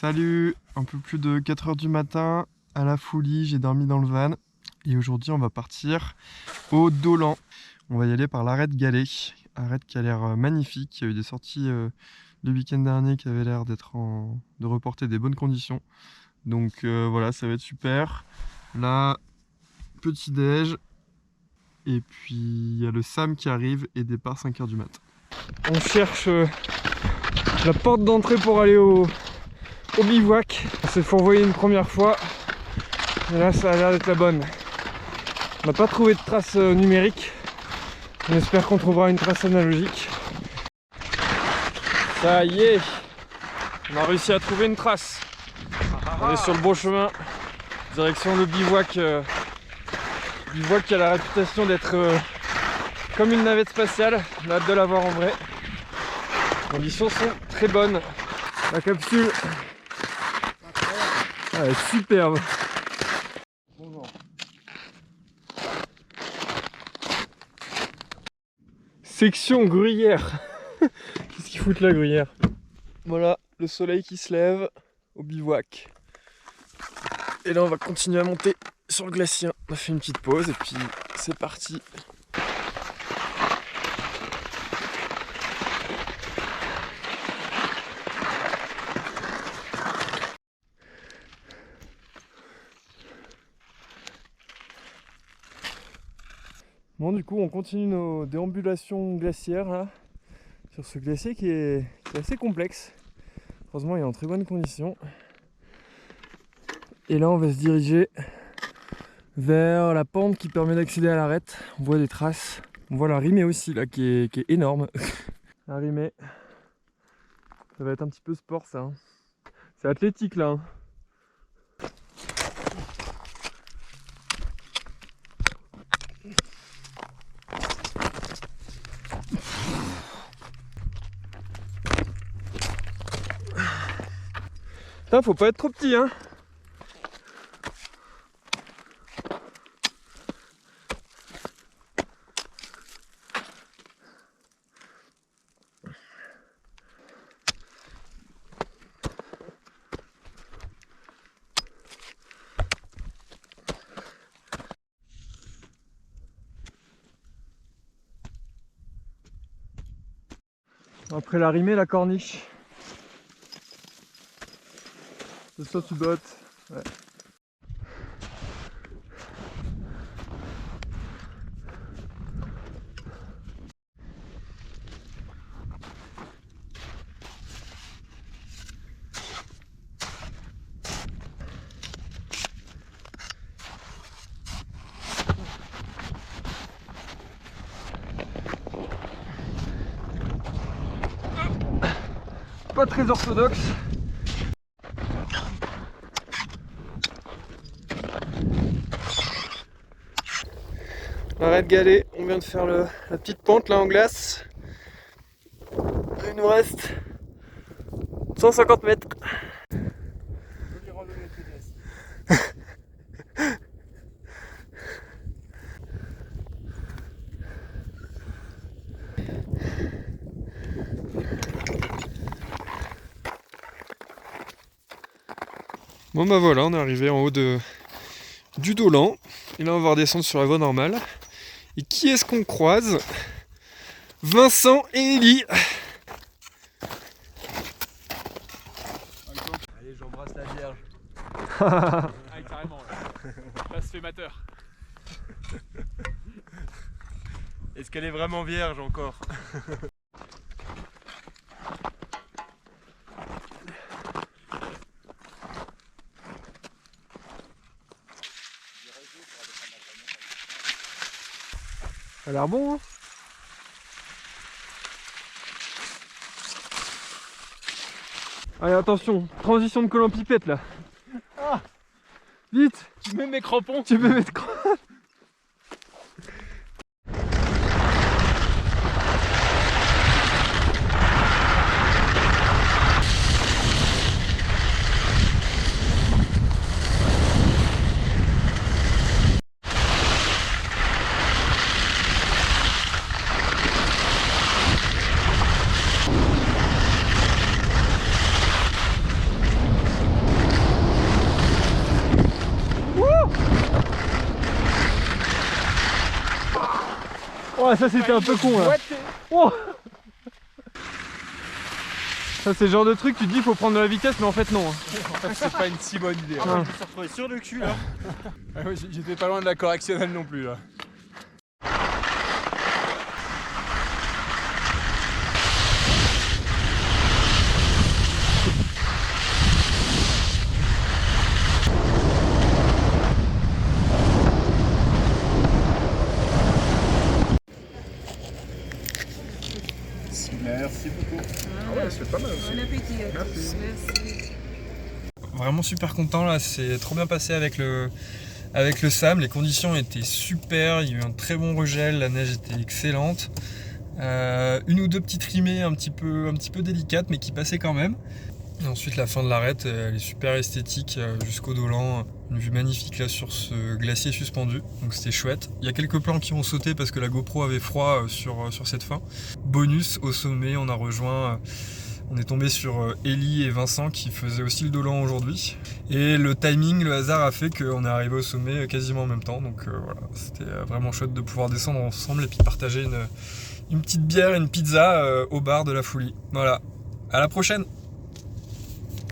Salut, un peu plus de 4 h du matin, à la Foulie, j'ai dormi dans le van. Et aujourd'hui on va partir au Dolan. On va y aller par l'arête Galet. Arête qui a l'air magnifique, il y a eu des sorties le week-end dernier qui avaient l'air de reporter des bonnes conditions. Donc voilà, ça va être super. Là, petit déj. Et puis il y a le Sam qui arrive et départ 5 h du mat. On cherche la porte d'entrée pour aller au bivouac. On s'est fourvoyé une première fois. Et là ça a l'air d'être la bonne. On n'a pas trouvé de trace numérique. On espère qu'on trouvera une trace analogique. Ça y est, on a réussi à trouver une trace. On est sur le bon chemin. Direction le bivouac. Bivouac qui a la réputation d'être comme une navette spatiale. On a hâte de la voir en vrai. Les conditions sont très bonnes. La capsule, elle est superbe. Bonjour. Section gruyère. Qu'est-ce qu'ils foutent là, gruyère? Voilà, le soleil qui se lève au bivouac. Et là, on va continuer à monter sur le glacier. On a fait une petite pause et puis c'est parti. Bon, du coup, on continue nos déambulations glaciaires là, sur ce glacier qui est assez complexe. Heureusement, il est en très bonnes conditions. Et là, on va se diriger vers la pente qui permet d'accéder à l'arête. On voit des traces. On voit la rimée aussi là qui est énorme. La rimée. Ça va être un petit peu sport ça. C'est athlétique là. Putain, faut pas être trop petit hein. Après la rimée, la corniche. C'est ça, tu bottes. Ouais. Pas très orthodoxe. Arrête Galet, on vient de faire la petite pente là en glace. Il nous reste 150 mètres. Bon bah voilà, on est arrivé en haut du Dolan. Et là on va redescendre sur la voie normale. Et qui est-ce qu'on croise? Vincent et Élie. Allez, j'embrasse la Vierge. Ah, carrément, là. Blasphémateur. Est-ce qu'elle est vraiment vierge encore? Ça a l'air bon hein. Allez attention, transition de collant pipette là. Ah, vite. tu mets mes crampons. Tu peux mettre quoi? Oh, ça c'était un peu con là. Oh. Ça c'est le genre de truc, tu te dis faut prendre de la vitesse, mais en fait non. C'est pas une si bonne idée. Ah, je me suis retrouvé sur le cul là. Ah ouais, j'étais pas loin de la correctionnelle non plus là. Merci beaucoup. Ah ouais, c'est pas mal aussi. Bon appétit à tous. Merci. Merci. Vraiment super content là, c'est trop bien passé avec le SAM, les conditions étaient super, il y a eu un très bon regel, la neige était excellente. Une ou deux petites rimées un petit peu délicates mais qui passaient quand même. Et ensuite la fin de l'arête, elle est super esthétique jusqu'au Dolan, une vue magnifique là sur ce glacier suspendu, donc c'était chouette. Il y a quelques plans qui ont sauté parce que la GoPro avait froid sur cette fin. Bonus, au sommet on a rejoint, on est tombé sur Ellie et Vincent qui faisaient aussi le Dolan aujourd'hui. Et le timing, le hasard a fait qu'on est arrivé au sommet quasiment en même temps, donc voilà, c'était vraiment chouette de pouvoir descendre ensemble et puis partager une petite bière et une pizza au bar de la Foulie. Voilà, à la prochaine!